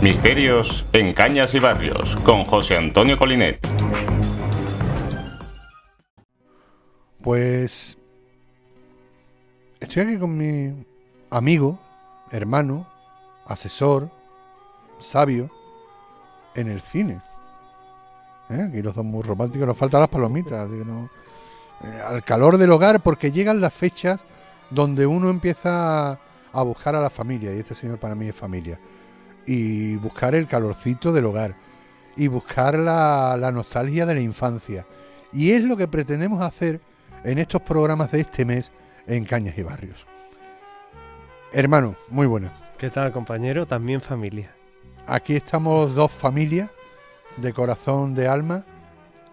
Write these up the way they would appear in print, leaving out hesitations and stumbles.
Misterios en Cañas y Barrios, con José Antonio Colinet. Pues estoy aquí con mi amigo, hermano, asesor, sabio, en el cine. Aquí los dos muy románticos, nos faltan las palomitas, así que no. Al calor del hogar, porque llegan las fechas donde uno empieza a buscar a la familia, y este señor para mí es familia, y buscar el calorcito del hogar, y buscar la nostalgia de la infancia, y es lo que pretendemos hacer en estos programas de este mes en Cañas y Barrios. Hermano, muy buenas. ¿Qué tal, compañero? También familia. Aquí estamos dos familias de corazón, de alma,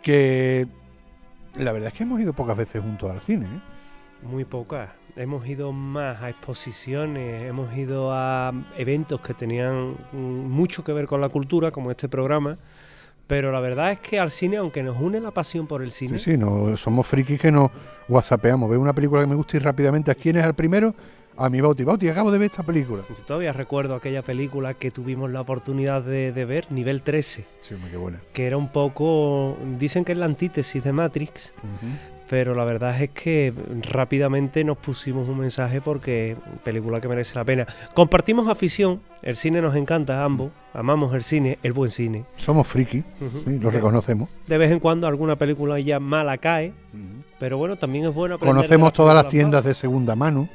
que la verdad es que hemos ido pocas veces juntos al cine, ¿eh? Muy pocas. Hemos ido más a exposiciones, hemos ido a eventos que tenían mucho que ver con la cultura, como este programa, pero la verdad es que al cine, aunque nos une la pasión por el cine... Sí, no, somos frikis que nos whatsappeamos. Veo una película que me gusta y rápidamente, ¿a quién es el primero? A mi Bauti. Bauti, acabo de ver esta película. Yo todavía recuerdo aquella película que tuvimos la oportunidad de ver, Nivel 13. Sí, hombre, qué buena. Que era un poco... Dicen que es la antítesis de Matrix, pero la verdad es que rápidamente nos pusimos un mensaje porque película que merece la pena. Compartimos afición, el cine nos encanta a ambos, amamos el cine, el buen cine. Somos frikis, sí, lo reconocemos. De vez en cuando alguna película ya mala cae, pero bueno, también es bueno aprender. Conocemos todas las tiendas de segunda mano,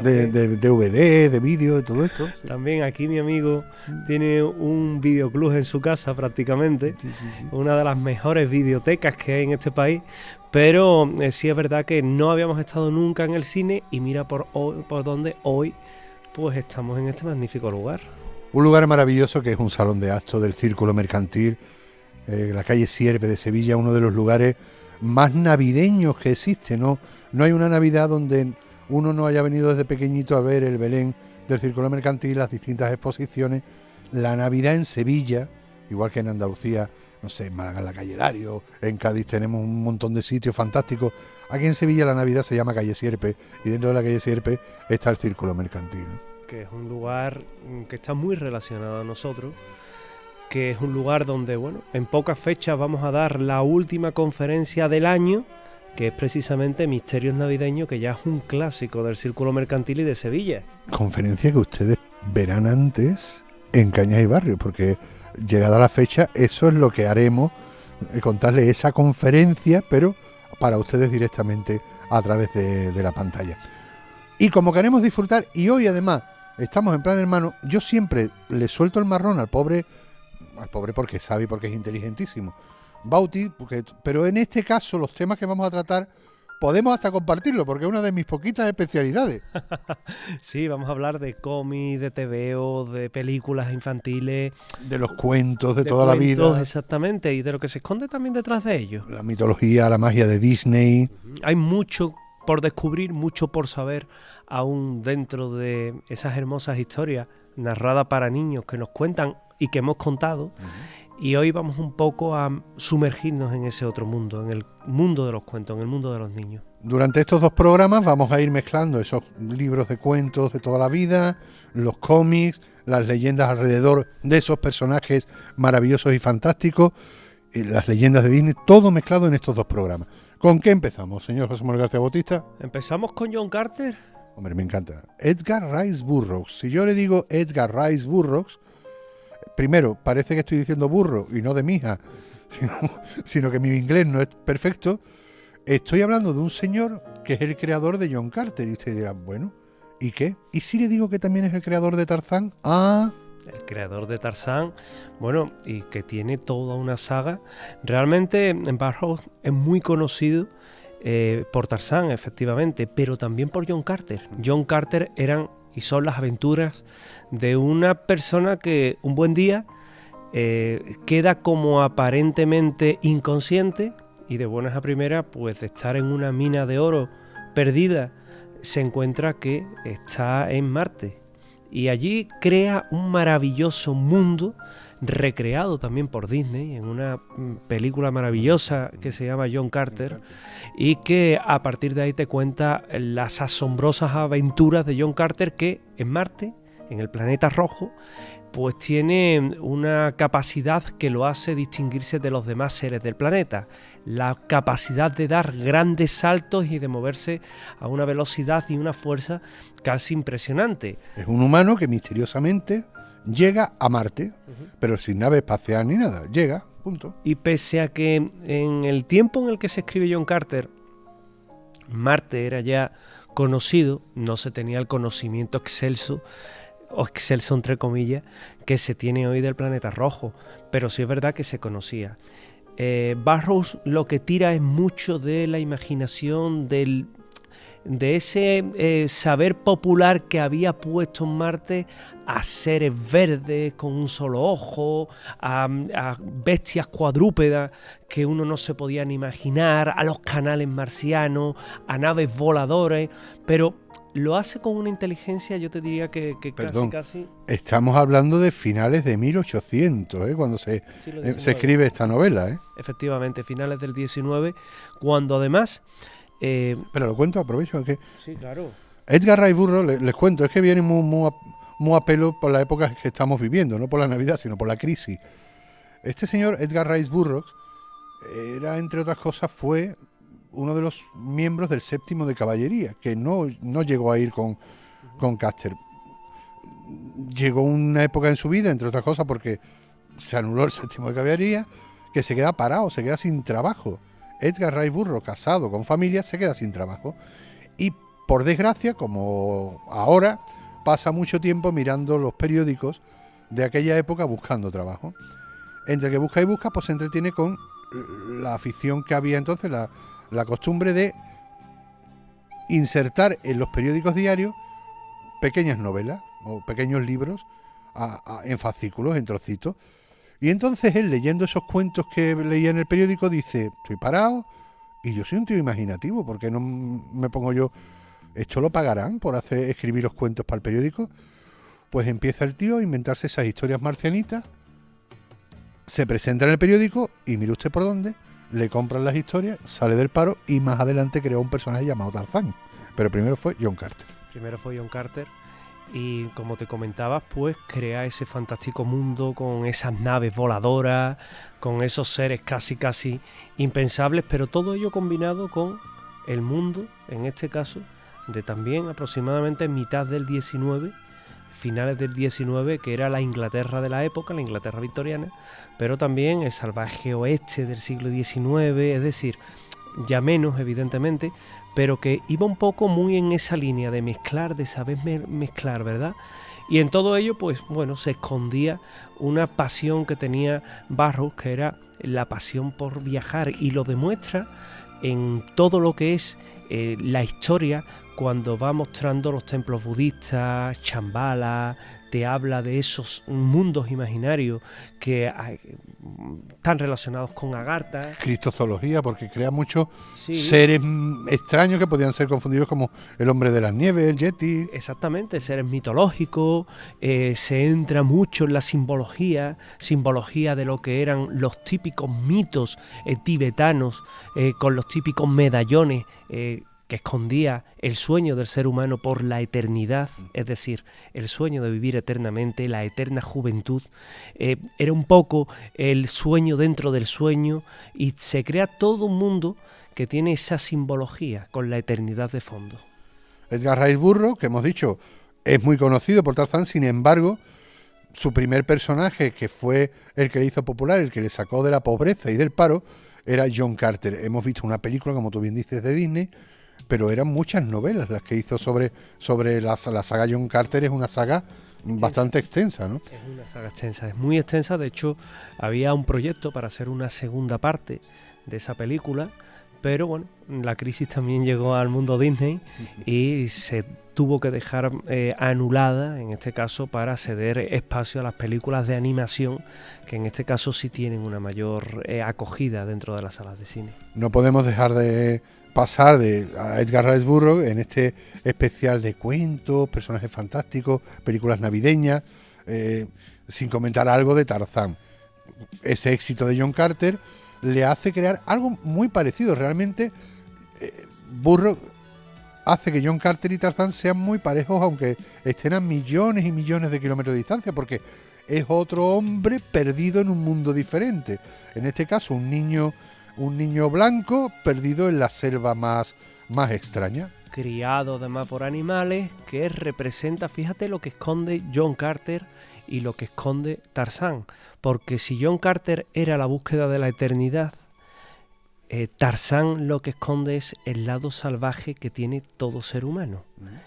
de DVD, de vídeo, de todo esto. Sí. También aquí mi amigo tiene un videoclub en su casa prácticamente, Sí. una de las mejores videotecas que hay en este país, pero sí es verdad que no habíamos estado nunca en el cine y mira por dónde hoy pues estamos en este magnífico lugar. Un lugar maravilloso que es un salón de actos del Círculo Mercantil, la calle Sierpe de Sevilla, uno de los lugares más navideños que existe, ¿no? No hay una Navidad donde uno no haya venido desde pequeñito a ver el Belén del Círculo Mercantil, las distintas exposiciones. La Navidad en Sevilla, igual que en Andalucía, no sé, en Málaga en la calle Lario, en Cádiz tenemos un montón de sitios fantásticos. Aquí en Sevilla la Navidad se llama calle Sierpe y dentro de la calle Sierpe está el Círculo Mercantil, ¿no? Que es un lugar que está muy relacionado a nosotros, que es un lugar donde, bueno, en pocas fechas vamos a dar la última conferencia del año, que es precisamente Misterios Navideños, que ya es un clásico del Círculo Mercantil y de Sevilla. Conferencia que ustedes verán antes en Cañas y Barrios, porque llegada la fecha, eso es lo que haremos, contarles esa conferencia, pero para ustedes directamente a través de la pantalla. Y como queremos disfrutar, y hoy además estamos en plan hermano, yo siempre le suelto el marrón al pobre porque sabe y porque es inteligentísimo, Bauti, pero en este caso los temas que vamos a tratar podemos hasta compartirlo, porque es una de mis poquitas especialidades. Sí, vamos a hablar de cómics, de TVO, de películas infantiles, De los cuentos de toda la vida. Exactamente, y de lo que se esconde también detrás de ellos. La mitología, la magia de Disney. Hay mucho por descubrir, mucho por saber aún dentro de esas hermosas historias narradas para niños que nos cuentan y que hemos contado. Y hoy vamos un poco a sumergirnos en ese otro mundo, en el mundo de los cuentos, en el mundo de los niños. Durante estos dos programas vamos a ir mezclando esos libros de cuentos de toda la vida, los cómics, las leyendas alrededor de esos personajes maravillosos y fantásticos, las leyendas de Disney, todo mezclado en estos dos programas. ¿Con qué empezamos, señor José Manuel García Bautista? ¿Empezamos con John Carter? Hombre, me encanta. Edgar Rice Burroughs. Si yo le digo Edgar Rice Burroughs, primero, parece que estoy diciendo burro y no de mi hija, sino que mi inglés no es perfecto. Estoy hablando de un señor que es el creador de John Carter. Y usted dirá, bueno, ¿y qué? ¿Y si le digo que también es el creador de Tarzán? Ah... El creador de Tarzán, bueno, y que tiene toda una saga. Realmente Burroughs es muy conocido por Tarzán, efectivamente, pero también por John Carter. John Carter eran y son las aventuras de una persona que un buen día queda como aparentemente inconsciente y de buenas a primeras, pues de estar en una mina de oro perdida, se encuentra que está en Marte. Y allí crea un maravilloso mundo recreado también por Disney en una película maravillosa que se llama John Carter, y que a partir de ahí te cuenta las asombrosas aventuras de John Carter, que en Marte, en el planeta rojo, pues tiene una capacidad que lo hace distinguirse de los demás seres del planeta. La capacidad de dar grandes saltos y de moverse a una velocidad y una fuerza casi impresionante. Es un humano que misteriosamente llega a Marte, pero sin nave espacial ni nada. Llega, punto. Y pese a que en el tiempo en el que se escribe John Carter, Marte era ya conocido, no se tenía el conocimiento excelso, o excelso entre comillas, que se tiene hoy del planeta rojo, pero sí es verdad que se conocía. Burroughs lo que tira es mucho de la imaginación, de ese saber popular que había puesto en Marte a seres verdes con un solo ojo, a bestias cuadrúpedas que uno no se podía ni imaginar, a los canales marcianos, a naves voladoras, pero lo hace con una inteligencia, yo te diría que Perdón, casi... estamos hablando de finales de 1800, cuando se escribe esta novela. Efectivamente, finales del 19, cuando además... Pero lo cuento, aprovecho que... Sí, claro. Edgar Rice Burroughs, les cuento, es que viene muy a pelo por la época que estamos viviendo, no por la Navidad, sino por la crisis. Este señor, Edgar Rice Burroughs, era, entre otras cosas, fue uno de los miembros del séptimo de caballería, que no llegó a ir con Custer. Llegó una época en su vida, entre otras cosas, porque se anuló el séptimo de caballería, que se queda parado, se queda sin trabajo. Edgar Rice Burroughs, casado con familia, se queda sin trabajo. Y por desgracia, como ahora, pasa mucho tiempo mirando los periódicos de aquella época buscando trabajo. Entre que busca y busca, pues se entretiene con la afición que había entonces, la costumbre de insertar en los periódicos diarios pequeñas novelas o pequeños libros en fascículos, en trocitos. Y entonces él, leyendo esos cuentos que leía en el periódico, dice, estoy parado y yo soy un tío imaginativo, ¿por qué no me pongo yo? ¿Esto lo pagarán por escribir los cuentos para el periódico? Pues empieza el tío a inventarse esas historias marcianitas, se presenta en el periódico y mire usted por dónde, le compran las historias, sale del paro y más adelante creó un personaje llamado Tarzán. Pero primero fue John Carter. Y como te comentabas, pues crea ese fantástico mundo con esas naves voladoras, con esos seres casi impensables, pero todo ello combinado con el mundo, en este caso, de también aproximadamente mitad del 19, finales del 19, que era la Inglaterra de la época, la Inglaterra victoriana, pero también el salvaje oeste del siglo XIX, es decir, ya menos evidentemente, pero que iba un poco muy en esa línea de mezclar, de saber mezclar, ¿verdad? Y en todo ello, pues bueno, se escondía una pasión que tenía Burroughs, que era la pasión por viajar, y lo demuestra en todo lo que es la historia, cuando va mostrando los templos budistas, Shambhala, te habla de esos mundos imaginarios que están relacionados con Agartha. Cristozoología, porque crea muchos seres extraños que podían ser confundidos como el hombre de las nieves, el yeti. Exactamente, seres mitológicos, se entra mucho en la simbología de lo que eran los típicos mitos tibetanos, con los típicos medallones que escondía el sueño del ser humano por la eternidad, es decir, el sueño de vivir eternamente, la eterna juventud. Era un poco el sueño dentro del sueño, y se crea todo un mundo que tiene esa simbología con la eternidad de fondo. Edgar Rice Burroughs, que hemos dicho, es muy conocido por Tarzán, sin embargo, su primer personaje, que fue el que le hizo popular, el que le sacó de la pobreza y del paro, era John Carter. Hemos visto una película, como tú bien dices, de Disney, pero eran muchas novelas las que hizo sobre la saga John Carter. Es una saga bastante extensa, ¿no? Es una saga extensa, es muy extensa. De hecho, había un proyecto para hacer una segunda parte de esa película, pero bueno, la crisis también llegó al mundo Disney y se tuvo que dejar anulada, en este caso, para ceder espacio a las películas de animación, que en este caso sí tienen una mayor acogida dentro de las salas de cine. No podemos dejar de pasar a Edgar Rice Burroughs en este especial de cuentos, personajes fantásticos, películas navideñas, sin comentar algo de Tarzán. Ese éxito de John Carter le hace crear algo muy parecido. Realmente Burroughs hace que John Carter y Tarzán sean muy parejos, aunque estén a millones y millones de kilómetros de distancia, porque es otro hombre perdido en un mundo diferente. En este caso, un niño blanco perdido en la selva más extraña. Criado además por animales, que representa, fíjate lo que esconde John Carter y lo que esconde Tarzán. Porque si John Carter era la búsqueda de la eternidad, Tarzán lo que esconde es el lado salvaje que tiene todo ser humano.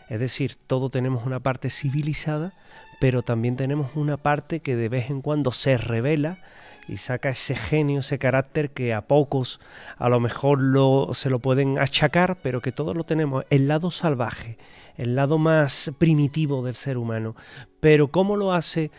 Es decir, todos tenemos una parte civilizada, pero también tenemos una parte que de vez en cuando se revela y saca ese genio, ese carácter que a pocos a lo mejor se lo pueden achacar, pero que todos lo tenemos, el lado salvaje, el lado más primitivo del ser humano. Pero ¿cómo lo hace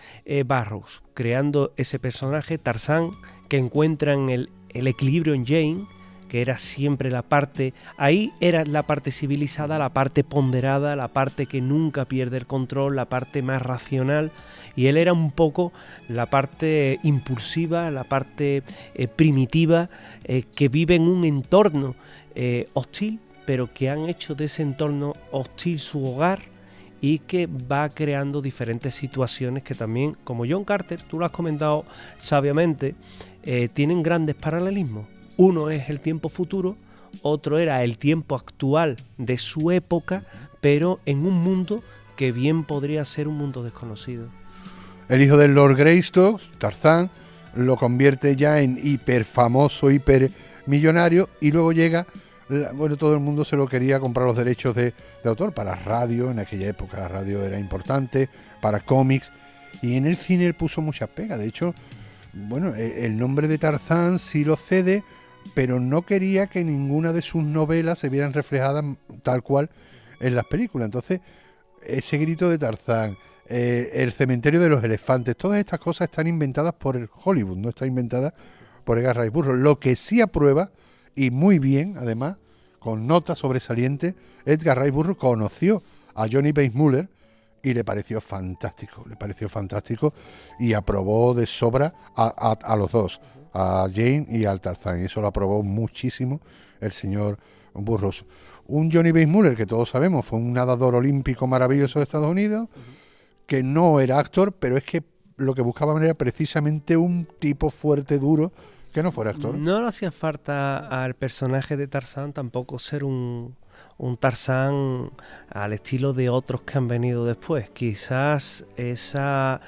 Burroughs? Creando ese personaje, Tarzán, que encuentra en el equilibrio en Jane, que era siempre la parte, ahí era la parte civilizada, la parte ponderada, la parte que nunca pierde el control, la parte más racional, y él era un poco la parte impulsiva, la parte primitiva, que vive en un entorno hostil, pero que han hecho de ese entorno hostil su hogar, y que va creando diferentes situaciones que también, como John Carter, tú lo has comentado sabiamente, tienen grandes paralelismos. Uno es el tiempo futuro, otro era el tiempo actual de su época, pero en un mundo que bien podría ser un mundo desconocido. El hijo del Lord Greystock, Tarzán, lo convierte ya en hiper famoso, hiper millonario, y luego llega, bueno, todo el mundo se lo quería comprar los derechos de autor para radio. En aquella época la radio era importante, para cómics, y en el cine él puso muchas pegas. De hecho, bueno, el nombre de Tarzán sí lo cede, pero no quería que ninguna de sus novelas se vieran reflejadas tal cual en las películas. Entonces, ese grito de Tarzán, el cementerio de los elefantes, todas estas cosas están inventadas por el Hollywood, no está inventada por Edgar Rice Burroughs. Lo que sí aprueba, y muy bien además, con notas sobresalientes, Edgar Rice Burroughs conoció a Johnny Weissmuller y le pareció fantástico, y aprobó de sobra a los dos, a Jane y al Tarzán, y eso lo aprobó muchísimo el señor Burroughs. Un Johnny Weissmuller que todos sabemos fue un nadador olímpico maravilloso de Estados Unidos, que no era actor, pero es que lo que buscaban era precisamente un tipo fuerte, duro, que no fuera actor. No le hacía falta al personaje de Tarzán tampoco ser un Tarzán al estilo de otros que han venido después. Quizás esas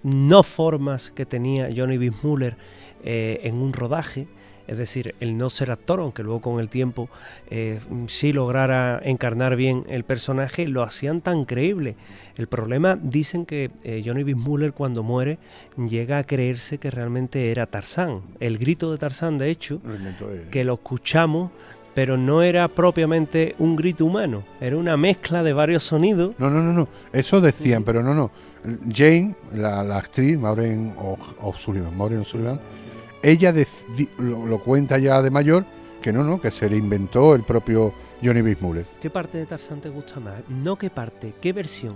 no formas que tenía Johnny Weissmuller en un rodaje, es decir, el no ser actor, aunque luego con el tiempo sí lograra encarnar bien el personaje, lo hacían tan creíble. El problema, dicen que Johnny Weissmuller cuando muere llega a creerse que realmente era Tarzán. El grito de Tarzán, de hecho, que lo escuchamos, pero no era propiamente un grito humano, era una mezcla de varios sonidos. No, eso decían, pero no. Jane, la actriz, Maureen O'Sullivan, ella lo cuenta ya de mayor, que se le inventó el propio Johnny Weissmuller. ¿Qué parte de Tarzán te gusta más? No qué parte, ¿qué versión?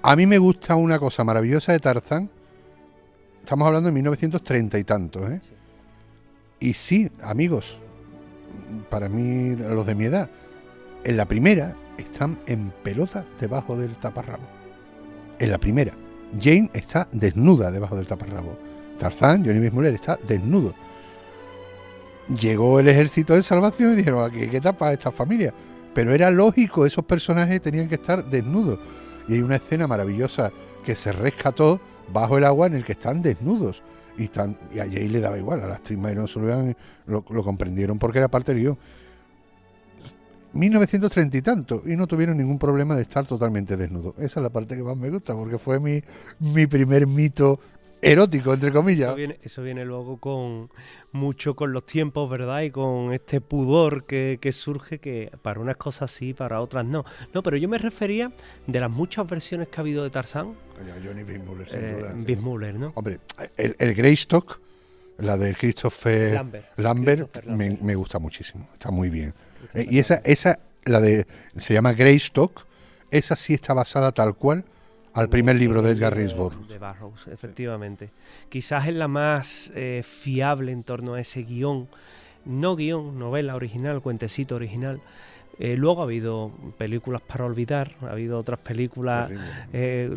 A mí me gusta una cosa maravillosa de Tarzán. Estamos hablando de 1930 y tantos, ¿eh? Sí. Y sí, amigos, para mí, los de mi edad, en la primera están en pelota debajo del taparrabo. En la primera, Jane está desnuda debajo del taparrabo. Tarzán, Johnny Weissmuller, está desnudo. Llegó el ejército de salvación y dijeron, ¿aquí qué tapa esta familia? Pero era lógico, esos personajes tenían que estar desnudos. Y hay una escena maravillosa que se rescató bajo el agua en el que están desnudos. Y a Jay le daba igual, a la actriz Maureen O'Sullivan lo comprendieron porque era parte del guión. 1930 y tanto, y no tuvieron ningún problema de estar totalmente desnudos. Esa es la parte que más me gusta, porque fue mi primer mito erótico, entre comillas. Eso viene luego con los tiempos, ¿verdad? Y con este pudor que surge, que para unas cosas sí, para otras no. No, pero yo me refería de las muchas versiones que ha habido de Tarzán. Johnny Weissmuller, sin duda. Weissmuller, ¿no? Hombre, el Greystock, la de Christopher Lambert, me gusta muchísimo, está muy bien. Y esa, la de, se llama Greystock, esa sí está basada tal cual al primer libro de Edgar Rice Burroughs. De Burroughs, efectivamente. Quizás es la más fiable en torno a ese guión, no guión, novela original, cuentecito original, Luego ha habido películas para olvidar, ha habido otras películas,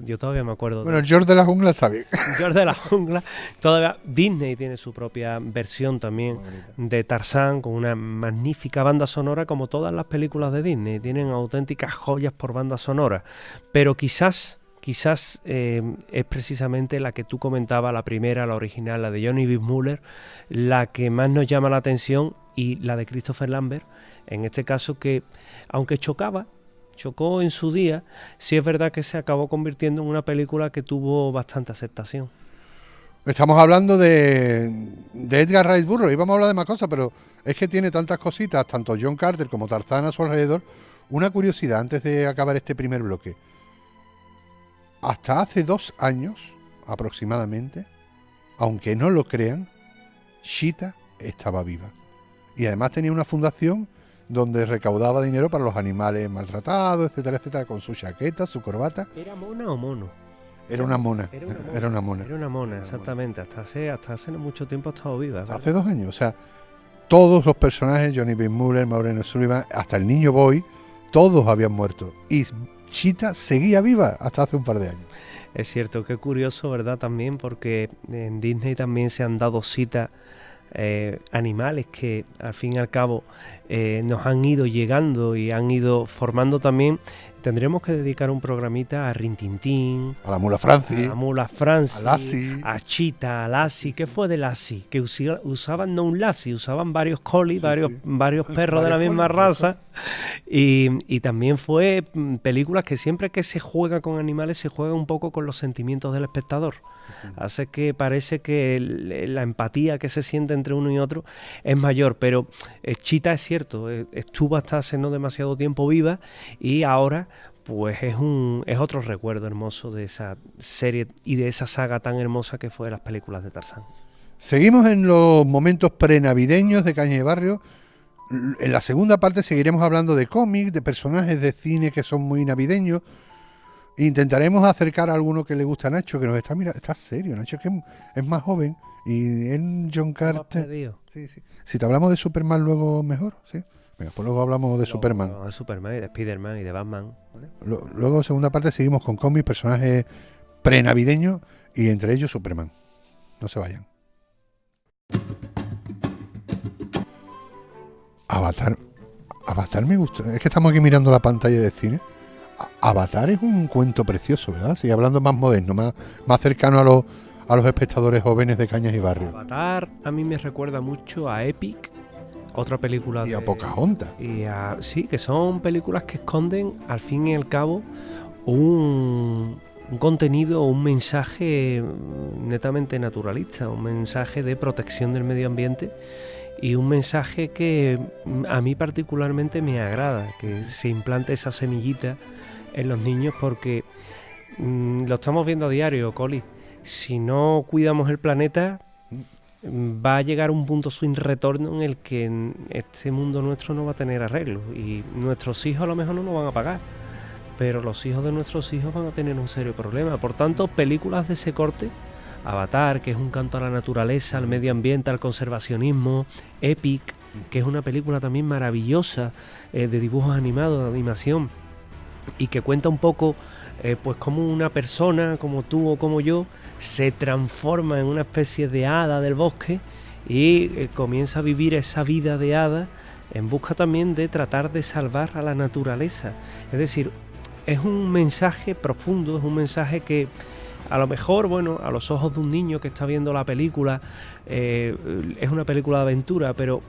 yo todavía me acuerdo. Bueno, el George de la Jungla está bien. George de la Jungla. Todavía Disney tiene su propia versión también de Tarzán, con una magnífica banda sonora, como todas las películas de Disney. Tienen auténticas joyas por banda sonora. Pero quizás es precisamente la que tú comentabas, la primera, la original, la de Johnny Weissmuller, la que más nos llama la atención, y la de Christopher Lambert, en este caso, que aunque chocó en su día, sí es verdad que se acabó convirtiendo en una película que tuvo bastante aceptación. Estamos hablando de Edgar Rice Burroughs, íbamos a hablar de más cosas, pero es que tiene tantas cositas, tanto John Carter como Tarzán a su alrededor. Una curiosidad antes de acabar este primer bloque. Hasta hace 2 años, aproximadamente, aunque no lo crean, Cheetah estaba viva. Y además tenía una fundación donde recaudaba dinero para los animales maltratados, etcétera, etcétera, con su chaqueta, su corbata. ¿Era mona o mono? Era una mona. Era una mona, exactamente. Hasta hace mucho tiempo ha estado viva, ¿verdad? Hace 2 años, o sea, todos los personajes, Johnny Weissmuller, Maureen O'Sullivan, hasta el niño Boy, todos habían muerto. Y Cheetah seguía viva hasta hace un par de años. Es cierto, qué curioso, ¿verdad? También porque en Disney también se han dado cita animales que al fin y al cabo nos han ido llegando y han ido formando también. Tendremos que dedicar un programita a Rin Tin Tin, a la mula Francis, a Lassie, a Cheetah, a Lassie. ¿Qué fue de Lassie? Que usaban no un Lassie, usaban varios collies, varios perros de la misma raza. Y también fue películas que siempre que se juega con animales se juega un poco con los sentimientos del espectador. Hace que parece que la empatía que se siente entre uno y otro es mayor, pero Cheetah, es cierto, estuvo hasta hace no demasiado tiempo viva, y ahora pues es otro recuerdo hermoso de esa serie y de esa saga tan hermosa que fue las películas de Tarzán. Seguimos en los momentos prenavideños de Caña y Barrio. En la segunda parte seguiremos hablando de cómics, de personajes de cine que son muy navideños. Intentaremos acercar a alguno que le gusta a Nacho, que nos está mirando. Está serio, Nacho, que es más joven. Y él, John Carter. Sí. Si te hablamos de Superman luego, mejor, sí. Venga, pues luego hablamos de Superman. De Superman y de Spiderman y de Batman. ¿Vale? Luego, segunda parte, seguimos con cómics, personajes prenavideños y entre ellos Superman. No se vayan. Avatar me gusta. Es que estamos aquí mirando la pantalla de cine. Avatar es un cuento precioso, ¿verdad? Sí, hablando más moderno, más cercano a los espectadores jóvenes de Cañas y Barrio. Avatar a mí me recuerda mucho a Epic, otra película y a Pocahontas. Sí, que son películas que esconden al fin y al cabo un contenido, un mensaje netamente naturalista, un mensaje de protección del medio ambiente. Y un mensaje que a mí particularmente me agrada, que se implante esa semillita en los niños, porque lo estamos viendo a diario, Coli. Si no cuidamos el planeta, va a llegar un punto sin retorno en el que este mundo nuestro no va a tener arreglo. Y nuestros hijos a lo mejor no nos van a pagar, pero los hijos de nuestros hijos van a tener un serio problema. Por tanto, películas de ese corte, Avatar, que es un canto a la naturaleza, al medio ambiente, al conservacionismo, Epic, que es una película también maravillosa de dibujos animados, de animación, y que cuenta un poco pues cómo una persona como tú o como yo se transforma en una especie de hada del bosque y comienza a vivir esa vida de hada en busca también de tratar de salvar a la naturaleza. Es decir, es un mensaje profundo, es un mensaje que a lo mejor, bueno, a los ojos de un niño que está viendo la película, es una película de aventura, pero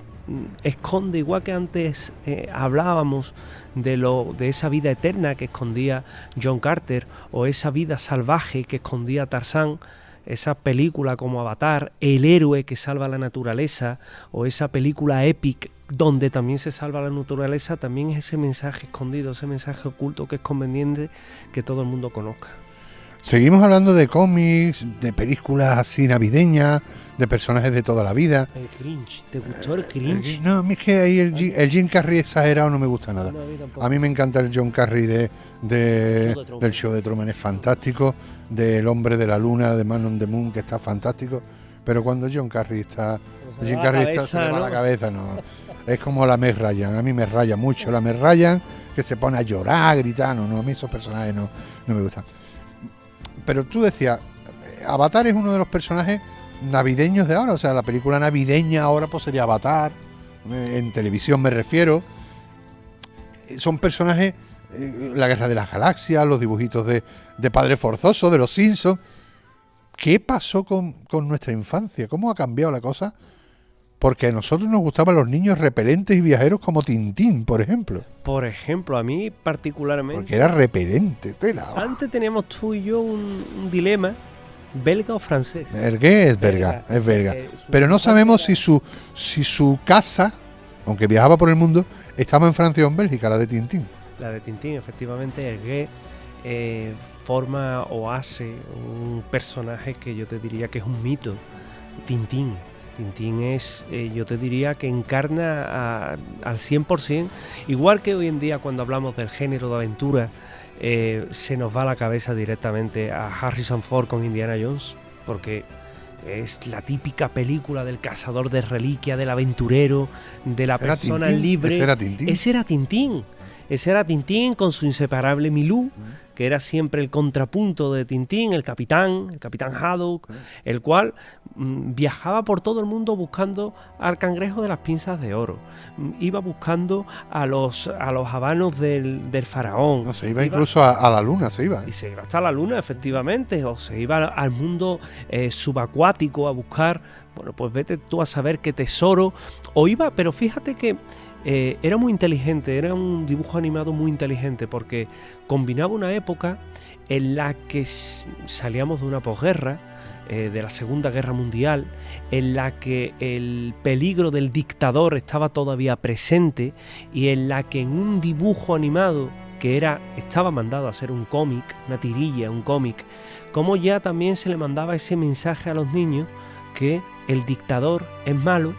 esconde, igual que antes hablábamos de esa vida eterna que escondía John Carter, o esa vida salvaje que escondía Tarzán, esa película como Avatar, el héroe que salva la naturaleza, o esa película Epic donde también se salva la naturaleza, también es ese mensaje escondido, ese mensaje oculto que es conveniente que todo el mundo conozca. Seguimos hablando de cómics, de películas así navideñas, de personajes de toda la vida. El cringe, ¿te gustó el cringe? No, a mí es que ahí el Jim Carrey exagerado no me gusta nada. No, a mí me encanta el John Carrey del show de Truman, es fantástico. Del Hombre de la Luna, de Man on the Moon, que está fantástico. Pero cuando Jim Carrey está, se le va la cabeza, no. es como la Meg Ryan. A mí me raya mucho la Meg Ryan, que se pone a llorar, gritando. No, a mí esos personajes no me gustan. Pero tú decías, Avatar es uno de los personajes navideños de ahora. O sea, la película navideña ahora pues sería Avatar. En televisión me refiero. Son personajes, la Guerra de las Galaxias, los dibujitos de Padre Forzoso, de los Simpsons. ¿Qué pasó con nuestra infancia? ¿Cómo ha cambiado la cosa? Porque a nosotros nos gustaban los niños repelentes y viajeros como Tintín, por ejemplo. Por ejemplo, a mí particularmente... Porque era repelente, tela. Antes teníamos tú y yo un dilema, belga o francés. Ergué es belga, es belga. Pero no sabemos si su casa, aunque viajaba por el mundo, estaba en Francia o en Bélgica, la de Tintín. La de Tintín, efectivamente, Hergé forma o hace un personaje que yo te diría que es un mito, Tintín. Tintín es, yo te diría que encarna al 100%, igual que hoy en día cuando hablamos del género de aventura, se nos va a la cabeza directamente a Harrison Ford con Indiana Jones, porque es la típica película del cazador de reliquias, del aventurero, de la persona libre. Ese era Tintín. Ese era Tintín. Ese era Tintín con su inseparable Milú, que era siempre el contrapunto de Tintín, el capitán Haddock, el cual viajaba por todo el mundo buscando al cangrejo de las pinzas de oro. Iba buscando a los habanos del faraón. No, se iba incluso a la luna, se iba. Y se iba hasta la luna, efectivamente, o se iba al mundo subacuático a buscar, bueno, pues vete tú a saber qué tesoro, o iba, pero fíjate que era muy inteligente, era un dibujo animado muy inteligente porque combinaba una época en la que salíamos de una posguerra, de la Segunda Guerra Mundial, en la que el peligro del dictador estaba todavía presente y en la que en un dibujo animado que estaba mandado a ser un cómic, una tirilla, un cómic, como ya también se le mandaba ese mensaje a los niños que el dictador es malo,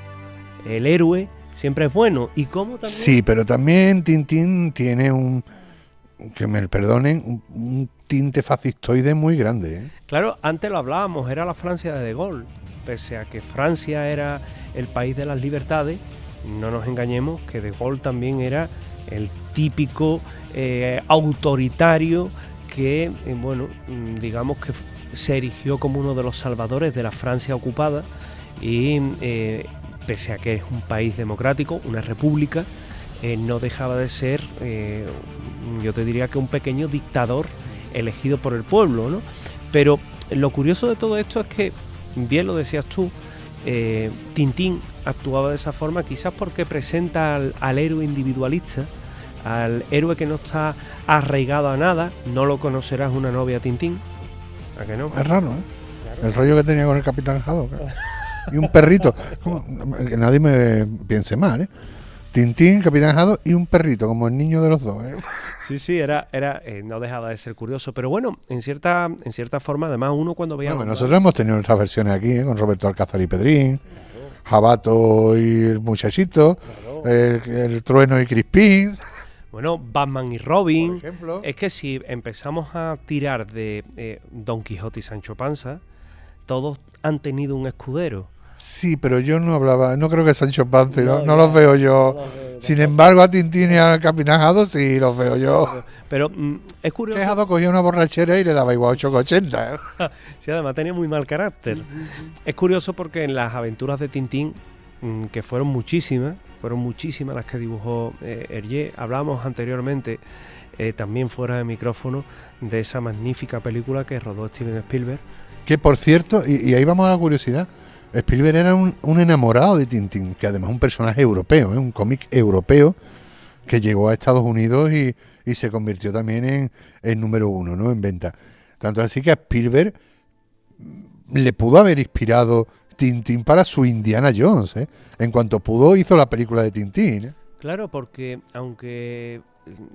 el héroe siempre es bueno. Y cómo también... Sí, pero también Tintín tiene que me perdonen, un tinte fascistoide muy grande, ¿eh? Claro, antes lo hablábamos, era la Francia de Gaulle. Pese a que Francia era el país de las libertades, no nos engañemos que De Gaulle también era el típico autoritario que, bueno, digamos que se erigió como uno de los salvadores de la Francia ocupada y... pese a que es un país democrático, una república, no dejaba de ser, yo te diría que un pequeño dictador elegido por el pueblo, ¿no? Pero lo curioso de todo esto es que, bien lo decías tú, Tintín actuaba de esa forma quizás porque presenta al héroe individualista, al héroe que no está arraigado a nada. No lo conocerás una novia Tintín, ¿a que no? Es raro, ¿eh? Claro. El rollo que tenía con el Capitán Haddock, ¿eh? Y un perrito, que nadie me piense mal, ¿eh? Tintín, Capitán Haddock y un perrito, como el niño de los dos, ¿eh? Sí, no dejaba de ser curioso, pero bueno, en cierta forma, además uno cuando veía... Bueno, nosotros hemos tenido nuestras versiones aquí, ¿eh? Con Roberto Alcázar y Pedrín, claro. Jabato y el muchachito, claro. el Trueno y Crispín. Bueno, Batman y Robin. Por ejemplo. Es que si empezamos a tirar de Don Quijote y Sancho Panza, todos han tenido un escudero. Sí, pero yo no hablaba, no creo que Sancho Panza, no los veo yo. No los veo, sin embargo, a Tintín y al Capitán Haddock sí los veo yo. Pero es curioso. Haddock cogía una borrachera y le daba igual 8,80. Sí, además tenía muy mal carácter. Sí. Es curioso porque en las aventuras de Tintín, que fueron muchísimas las que dibujó Hergé, hablábamos anteriormente, también fuera de micrófono, de esa magnífica película que rodó Steven Spielberg. Que por cierto, y ahí vamos a la curiosidad, Spielberg era un enamorado de Tintín, que además es un personaje europeo, un cómic europeo que llegó a Estados Unidos y se convirtió también en número 1, ¿no? En venta. Tanto así que a Spielberg le pudo haber inspirado Tintín para su Indiana Jones, ¿eh? En cuanto pudo, hizo la película de Tintín, ¿eh? Claro, porque aunque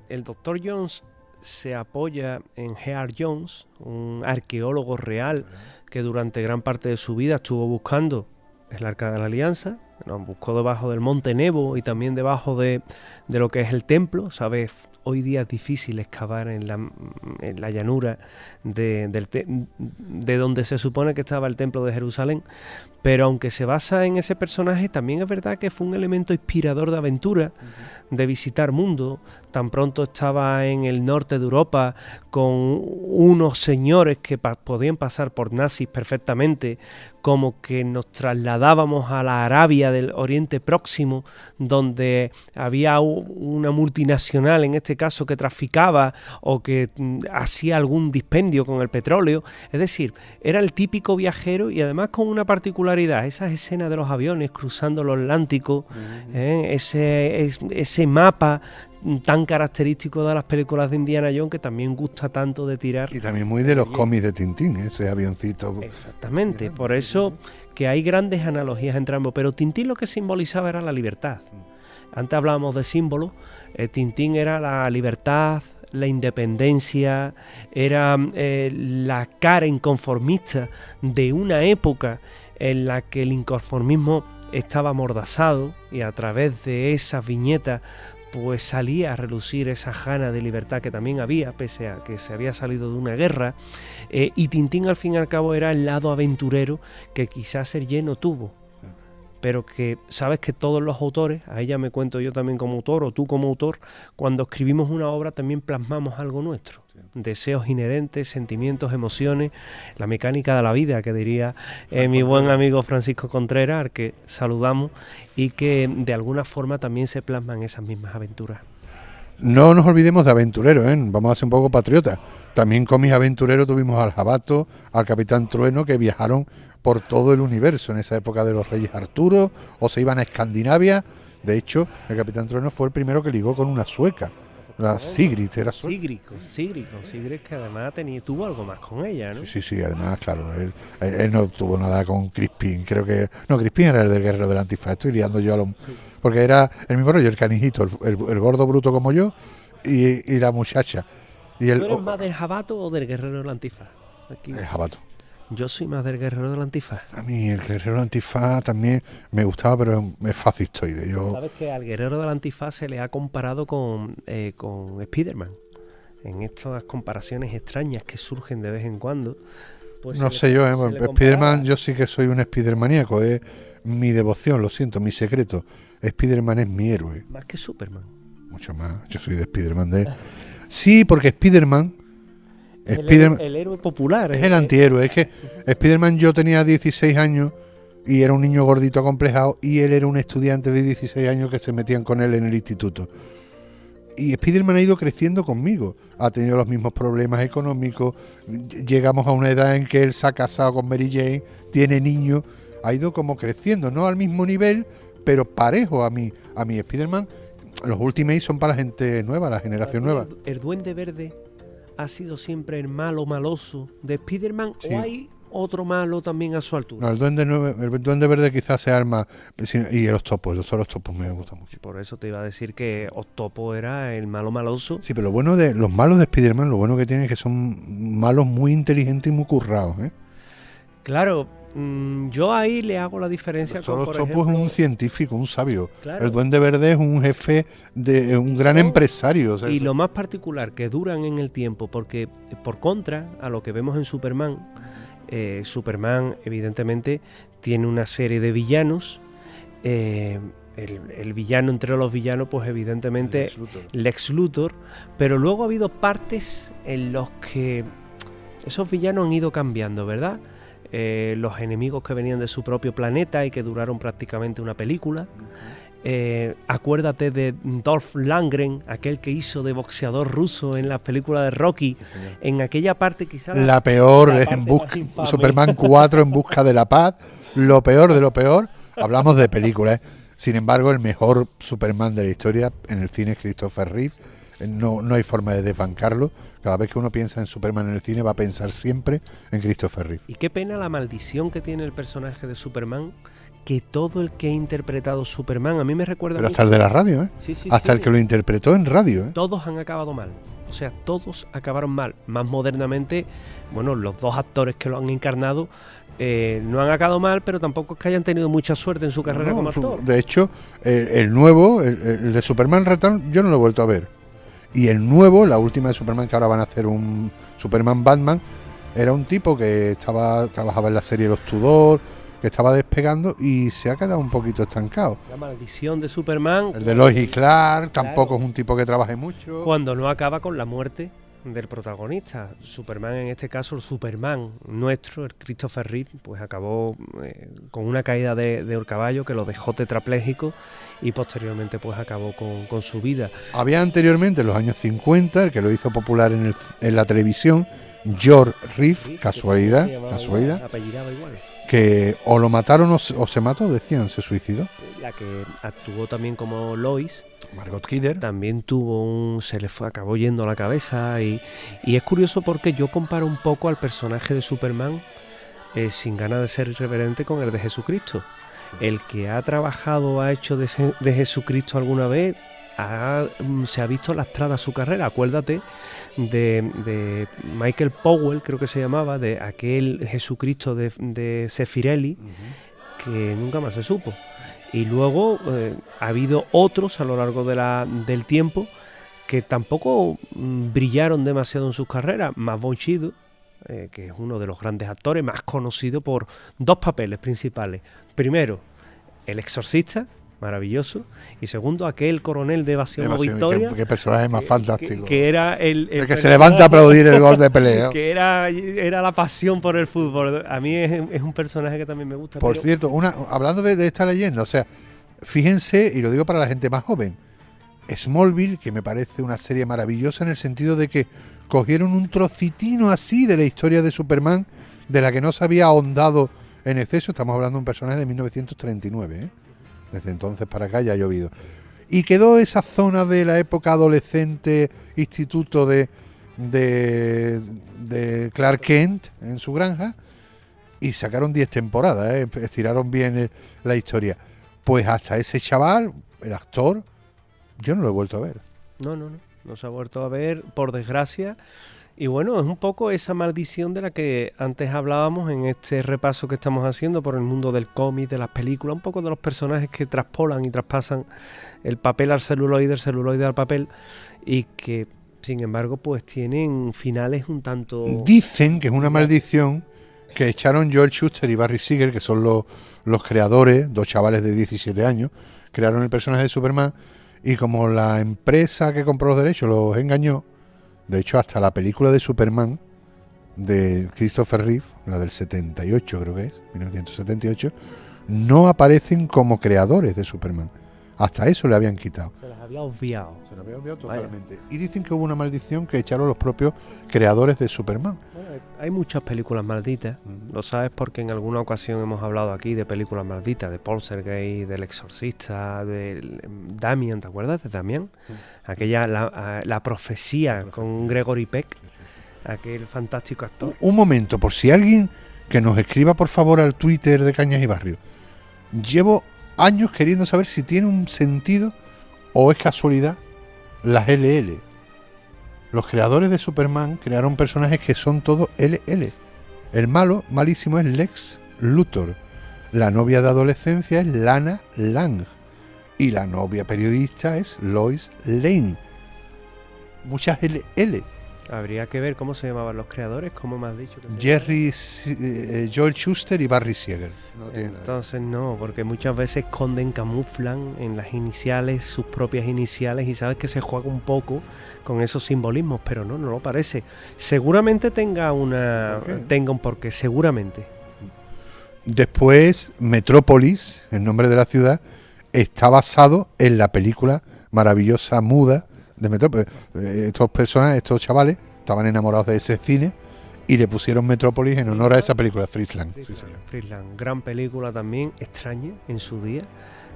el Dr. Jones se apoya en G.R. Jones, un arqueólogo real que durante gran parte de su vida estuvo buscando el Arca de la Alianza, Nos buscó debajo del Monte Nebo y también debajo de lo que es el templo, ¿sabes? Hoy día es difícil excavar en la llanura de donde se supone que estaba el templo de Jerusalén, pero aunque se basa en ese personaje, también es verdad que fue un elemento inspirador de aventura, de visitar mundo. Tan pronto estaba en el norte de Europa con unos señores que podían pasar por nazis perfectamente, como que nos trasladábamos a la Arabia del Oriente Próximo, donde había una multinacional, en este caso, que traficaba o que hacía algún dispendio con el petróleo. Es decir, era el típico viajero y además con una particularidad, esas escenas de los aviones cruzando el Atlántico, ese mapa tan característico de las películas de Indiana Jones, que también gusta tanto de tirar. Y también muy de los cómics de Tintín, ese avioncito. Exactamente, por eso que hay grandes analogías entre ambos, pero Tintín lo que simbolizaba era la libertad. Antes hablábamos de símbolos, Tintín era la libertad, la independencia, era la cara inconformista de una época en la que el inconformismo estaba amordazado, y a través de esas viñetas pues salía a relucir esa gana de libertad que también había, pese a que se había salido de una guerra, y Tintín al fin y al cabo era el lado aventurero que quizás Hergé no tuvo, pero que sabes que todos los autores, a ella me cuento yo también como autor, o tú como autor, cuando escribimos una obra también plasmamos algo nuestro, deseos inherentes, sentimientos, emociones, la mecánica de la vida, que diría mi buen amigo Francisco Contreras, al que saludamos, y que de alguna forma también se plasman esas mismas aventuras. No nos olvidemos de aventureros, ¿eh? Vamos a ser un poco patriotas. También con mis aventureros tuvimos al Jabato, al Capitán Trueno, que viajaron por todo el universo en esa época de los Reyes Arturo, o se iban a Escandinavia. De hecho, el Capitán Trueno fue el primero que ligó con una sueca. La Sigrid era Sigrid, que además tuvo algo más con ella, ¿no? Sí, además, claro, él no tuvo nada con Crispin, creo que... No, Crispin era el del Guerrero del Antifaz, estoy liando yo a los... Porque era el mismo rollo, el canijito, el gordo bruto como yo, y la muchacha. Y ¿Tú eres más del Jabato o del Guerrero del Antifaz? El Jabato. Yo soy más del Guerrero del Antifaz. A mí el Guerrero del Antifaz también me gustaba, pero es fascistoide. Sabes que al Guerrero del Antifaz se le ha comparado con Spiderman. En estas comparaciones extrañas que surgen de vez en cuando. Pues no sé yo, Spiderman, yo sí que soy un Spidermaníaco, es mi devoción, lo siento, mi secreto. Spiderman es mi héroe. Más que Superman. Mucho más, yo soy de Spiderman. Sí, porque Spiderman... El héroe popular. Es el antihéroe. Es que Spiderman, yo tenía 16 años y era un niño gordito acomplejado, y él era un estudiante de 16 años que se metían con él en el instituto. Y Spiderman ha ido creciendo conmigo. Ha tenido los mismos problemas económicos. Llegamos a una edad en que él se ha casado con Mary Jane, tiene niños. Ha ido como creciendo, no al mismo nivel, pero parejo a mí. Spiderman, los Ultimates son para la gente nueva, la generación nueva. ¿El Duende Verde ha sido siempre el malo maloso de Spiderman, sí, o hay otro malo también a su altura? No, el Duende Verde quizás sea el más... Y el Octopus, el Doctor Octopus me gusta mucho. Por eso te iba a decir que Octopus era el malo maloso. Sí, pero lo bueno de los malos de Spiderman, lo bueno que tienen es que son malos muy inteligentes y muy currados, ¿eh? Claro, yo ahí le hago la diferencia. El Doctor Octopus es un científico, un sabio. Claro. El Duende Verde es un jefe de un gran empresario. O sea, y lo más particular, que duran en el tiempo, porque por contra a lo que vemos en Superman, Superman evidentemente tiene una serie de villanos. El villano entre los villanos, pues evidentemente Lex Luthor, pero luego ha habido partes en los que esos villanos han ido cambiando, ¿verdad? Los enemigos que venían de su propio planeta y que duraron prácticamente una película. Acuérdate de Dolph Lundgren, aquel que hizo de boxeador ruso en las películas de Rocky. Sí, en aquella parte quizás la peor es Superman 4 en busca de la paz. Lo peor de lo peor. Hablamos de películas. Sin embargo, el mejor Superman de la historia en el cine es Christopher Reeve. No hay forma de desbancarlo. Cada vez que uno piensa en Superman en el cine va a pensar siempre en Christopher Reeve. Y qué pena la maldición que tiene el personaje de Superman, que todo el que ha interpretado Superman, a mí me recuerda... Pero hasta el de la radio, ¿eh? Sí, hasta el que lo interpretó en radio, ¿eh? Todos han acabado mal. O sea, todos acabaron mal. Más modernamente, bueno, los dos actores que lo han encarnado no han acabado mal, pero tampoco es que hayan tenido mucha suerte en su carrera como actor. De hecho, el nuevo, el de Superman Return, yo no lo he vuelto a ver. Y el nuevo, la última de Superman, que ahora van a hacer un Superman Batman, era un tipo que trabajaba en la serie Los Tudor, que estaba despegando y se ha quedado un poquito estancado. La maldición de Superman. El de Lois y Clark tampoco es un tipo que trabaje mucho. Cuando no acaba con la muerte del protagonista. Superman, en este caso, el Superman nuestro, el Christopher Reeve, pues acabó con una caída del caballo que lo dejó tetrapléjico y posteriormente pues acabó con su vida. Había anteriormente, en los años 50, el que lo hizo popular en la televisión, George Reeve, casualidad, Apellidaba igual. Que o lo mataron o se mató, decían, se suicidó. La que actuó también como Lois, Margot Kidder. también acabó yendo la cabeza y es curioso porque yo comparo un poco al personaje de Superman, sin ganas de ser irreverente, con el de Jesucristo. El que ha trabajado, ha hecho de Jesucristo alguna vez, se ha visto lastrada su carrera. Acuérdate de Michael Powell, creo que se llamaba, de aquel Jesucristo de Sefirelli, que nunca más se supo. Y luego ha habido otros a lo largo del tiempo que tampoco brillaron demasiado en sus carreras. Más Von Sydow, que es uno de los grandes actores, más conocido por dos papeles principales. Primero, El Exorcista, maravilloso, y segundo, aquel coronel de Evasión o Victoria. Qué personaje más fantástico. Que era el que se levanta a aplaudir el gol de pelea. Que era la pasión por el fútbol. A mí es un personaje que también me gusta. Por cierto, hablando de esta leyenda, o sea, fíjense, y lo digo para la gente más joven, Smallville, que me parece una serie maravillosa en el sentido de que cogieron un trocitino así de la historia de Superman, de la que no se había ahondado en exceso. Estamos hablando de un personaje de 1939, ¿eh? Desde entonces para acá ya ha llovido. Y quedó esa zona de la época adolescente, instituto de Clark Kent en su granja, y sacaron 10 temporadas, estiraron bien la historia. Pues hasta ese chaval, el actor, yo no lo he vuelto a ver. No se ha vuelto a ver, por desgracia. Y bueno, es un poco esa maldición de la que antes hablábamos en este repaso que estamos haciendo por el mundo del cómic, de las películas, un poco de los personajes que traspolan y traspasan el papel al celuloide, el celuloide al papel, y que, sin embargo, pues tienen finales un tanto... Dicen que es una maldición que echaron Joel Shuster y Barry Siegel, que son los creadores, dos chavales de 17 años, crearon el personaje de Superman, y como la empresa que compró los derechos los engañó, de hecho hasta la película de Superman de Christopher Reeve, la del 78 creo que es, 1978, no aparecen como creadores de Superman. Hasta eso le habían quitado. Se les había obviado. Se les había obviado totalmente. Vaya. Y dicen que hubo una maldición que echaron los propios creadores de Superman. Bueno, hay muchas películas malditas. Lo sabes porque en alguna ocasión hemos hablado aquí de películas malditas, de Poltergeist, del Exorcista, de Damien, ¿te acuerdas de Damien? Aquella, la profecía con Gregory Peck, aquel fantástico actor. Un momento, por si alguien que nos escriba por favor al Twitter de Cañas y Barrio. Llevo años queriendo saber si tiene un sentido o es casualidad las LL. Los creadores de Superman crearon personajes que son todos LL. El malo, malísimo, es Lex Luthor. La novia de adolescencia es Lana Lang. Y la novia periodista es Lois Lane. Muchas LL. Habría que ver cómo se llamaban los creadores, como me has dicho. Joel Shuster y Barry Siegel. Entonces no, porque muchas veces esconden, camuflan en las iniciales, sus propias iniciales, y sabes que se juega un poco con esos simbolismos, pero no lo parece. Seguramente tenga un porqué, seguramente. Después, Metrópolis, el nombre de la ciudad, está basado en la película maravillosa muda de Metrópolis. Estos chavales estaban enamorados de ese cine y le pusieron Metrópolis en honor a esa película, Friesland. Sí, Friesland, gran película también, extraña en su día,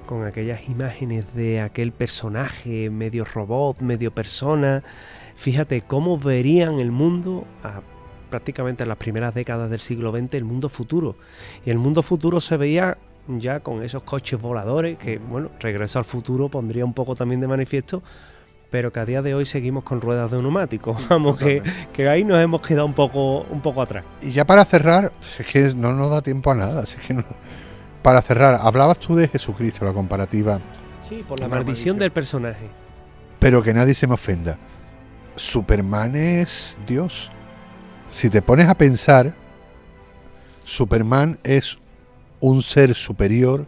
con aquellas imágenes de aquel personaje medio robot, medio persona. Fíjate cómo verían el mundo prácticamente en las primeras décadas del siglo XX, el mundo futuro. Y el mundo futuro se veía ya con esos coches voladores que, bueno, Regreso al Futuro pondría un poco también de manifiesto, pero que a día de hoy seguimos con ruedas de neumático. Vamos, que ahí nos hemos quedado un poco atrás. Y ya para cerrar, si es que no nos da tiempo a nada. Si es que para cerrar, hablabas tú de Jesucristo, la comparativa. Sí, por la maldición del personaje. Pero que nadie se me ofenda. Superman es Dios. Si te pones a pensar, Superman es un ser superior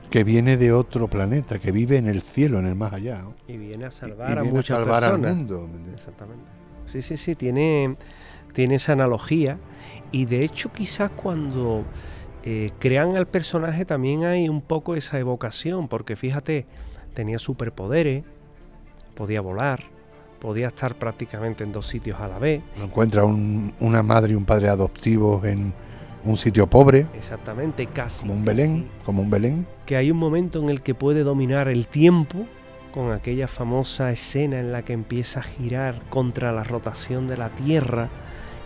que viene de otro planeta, que vive en el cielo, en el más allá, ¿no? Y viene a Y salvar a viene muchas salvar personas. al mundo. ¿me entiendes? Exactamente. Sí, tiene esa analogía. Y de hecho quizás cuando crean al personaje también hay un poco esa evocación, porque fíjate, tenía superpoderes, podía volar, podía estar prácticamente en 2 sitios a la vez. Lo encuentra una madre y un padre adoptivos en un sitio pobre, Exactamente, casi. como un Belén, casi. como un Belén. Que hay un momento en el que puede dominar el tiempo, con aquella famosa escena en la que empieza a girar contra la rotación de la Tierra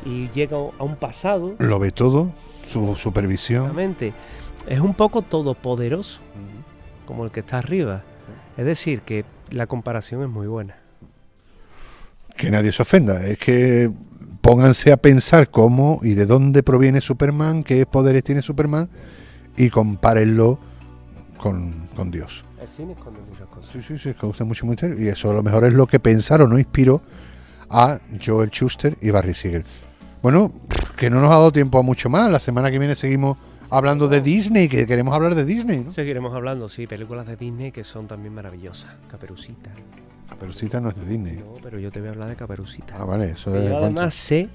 y llega a un pasado. Lo ve todo, su supervisión. Exactamente. Es un poco todopoderoso, como el que está arriba. Es decir, que la comparación es muy buena. Que nadie se ofenda, es que pónganse a pensar cómo y de dónde proviene Superman, qué poderes tiene Superman y compárenlo con Dios. El cine esconde muchas cosas. Sí, es que gusta mucho misterio y eso a lo mejor es lo que pensaron, no inspiró a Joel Schuster y Barry Siegel. Bueno, que no nos ha dado tiempo a mucho más. La semana que viene seguimos hablando de Disney, que queremos hablar de Disney, ¿no? Seguiremos hablando, sí, películas de Disney que son también maravillosas. Caperucita. Caperucita no es de Disney. No, pero yo te voy a hablar de Caperucita. Ah, vale, eso Y de yo cuánto. además sé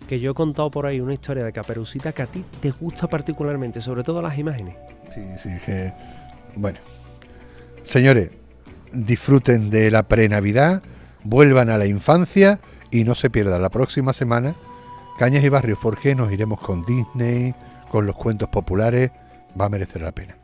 que yo he contado por ahí una historia de Caperucita que a ti te gusta particularmente, sobre todo las imágenes. Sí, que... Bueno. Señores, disfruten de la pre-Navidad, vuelvan a la infancia y no se pierdan la próxima semana Cañas y Barrios, porque nos iremos con Disney, con los cuentos populares, va a merecer la pena.